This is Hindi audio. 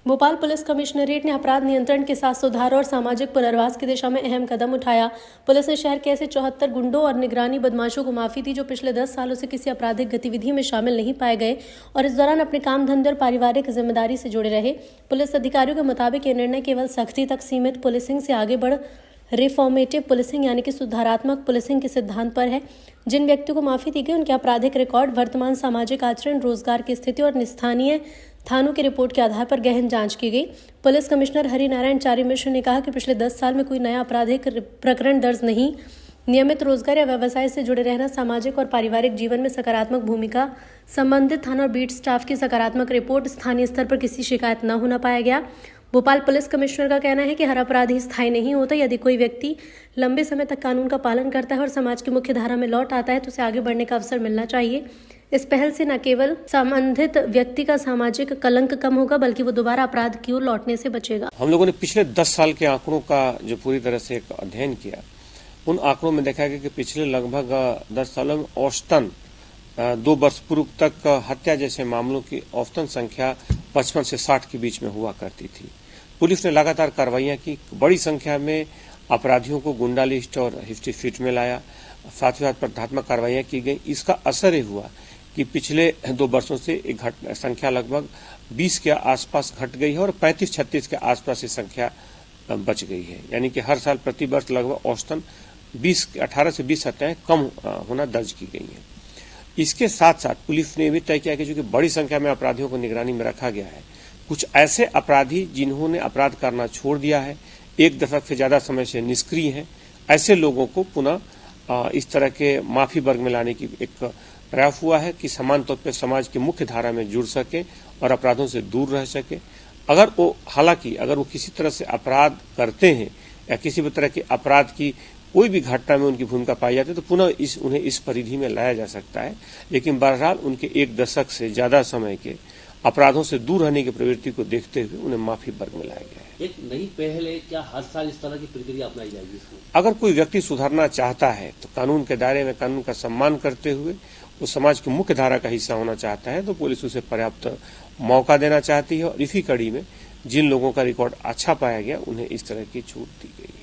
भोपाल पुलिस कमिश्नरेट ने अपराध नियंत्रण के साथ सुधार और सामाजिक पुनर्वास की दिशा में अहम कदम उठाया। पुलिस ने शहर के ऐसे 74 गुंडों और निगरानी बदमाशों को माफी दी जो पिछले 10 सालों से किसी आपराधिक गतिविधि में शामिल नहीं पाए गए और इस दौरान अपने काम धंधे और पारिवारिक जिम्मेदारी से जुड़े रहे। पुलिस अधिकारियों के मुताबिक ये निर्णय केवल सख्ती तक सीमित पुलिसिंग से आगे बढ़ रिफॉर्मेटिव पुलिसिंग यानी कि सुधारात्मक पुलिसिंग के सिद्धांत पर है। जिन व्यक्तियों को माफी दी गई उनके आपराधिक रिकॉर्ड, वर्तमान सामाजिक आचरण, रोजगार की स्थिति और स्थानीय थानों की रिपोर्ट के आधार पर गहन जांच की गई। पुलिस कमिश्नर हरिनारायण चारी मिश्र ने कहा कि पिछले 10 साल में कोई नया आपराधिक प्रकरण दर्ज नहीं। नियमित रोजगार या व्यवसाय से जुड़े रहना, सामाजिक और पारिवारिक जीवन में सकारात्मक भूमिका, संबंधित थाना और बीट स्टाफ की सकारात्मक रिपोर्ट, स्थानीय स्तर पर किसी शिकायत न होना पाया गया। भोपाल पुलिस कमिश्नर का कहना है कि हर अपराधी स्थायी नहीं होता। यदि कोई व्यक्ति लंबे समय तक कानून का पालन करता है और समाज की मुख्य धारा में लौट आता है तो उसे आगे बढ़ने का अवसर मिलना चाहिए। इस पहल से न केवल संबंधित व्यक्ति का सामाजिक कलंक कम होगा बल्कि वो दोबारा अपराध की ओर लौटने से बचेगा। हम लोगों ने पिछले 10 साल के आंकड़ों का जो पूरी तरह से एक अध्ययन किया, उन आंकड़ों में देखा गया कि पिछले लगभग 10 सालों में औसतन 2 वर्ष पूर्व तक हत्या जैसे मामलों की औसतन संख्या 55 से 60 के बीच में हुआ करती थी। पुलिस ने लगातार कार्रवाइयां की, बड़ी संख्या में अपराधियों को गुंडा लिस्ट और हिस्ट्री शीट में लाया, साथ ही साथ प्रतिहतात्मक कार्रवाइयां की गई। इसका असर ये हुआ कि पिछले 2 वर्षों से एक संख्या लगभग 20 के आसपास घट गई है और 35-36 के आसपास ये संख्या बच गई है। यानी कि हर साल प्रति वर्ष लगभग औसतन 18 से 20 हत्याएं कम होना दर्ज की गई हैं। इसके साथ साथ पुलिस ने भी तय किया कि चूंकि बड़ी संख्या में अपराधियों को निगरानी में रखा गया है, कुछ ऐसे अपराधी जिन्होंने अपराध करना छोड़ दिया है, 1 दशक से ज्यादा समय से निष्क्रिय हैं, ऐसे लोगों को पुनः इस तरह के माफी वर्ग में लाने की एक प्रयास हुआ है कि समान तौर पर समाज की मुख्य धारा में जुड़ सके और अपराधों से दूर रह सके। अगर वो किसी तरह से अपराध करते हैं या किसी भी तरह के अपराध की कोई भी घटना में उनकी भूमिका पाई जाती है तो पुनः उन्हें इस परिधि में लाया जा सकता है। लेकिन बहरहाल उनके 1 दशक से ज्यादा समय के अपराधों से दूर रहने की प्रवृत्ति को देखते हुए उन्हें माफी वर्ग में लाया गया है। एक नई पहल है, क्या हर साल इस तरह की प्रक्रिया अपनाई जाएगी इसमें? अगर कोई व्यक्ति सुधरना चाहता है तो कानून के दायरे में कानून का सम्मान करते हुए वो समाज की मुख्य धारा का हिस्सा होना चाहता है तो पुलिस उसे पर्याप्त मौका देना चाहती है और इसी कड़ी में जिन लोगों का रिकॉर्ड अच्छा पाया गया उन्हें इस तरह की छूट दी गई है।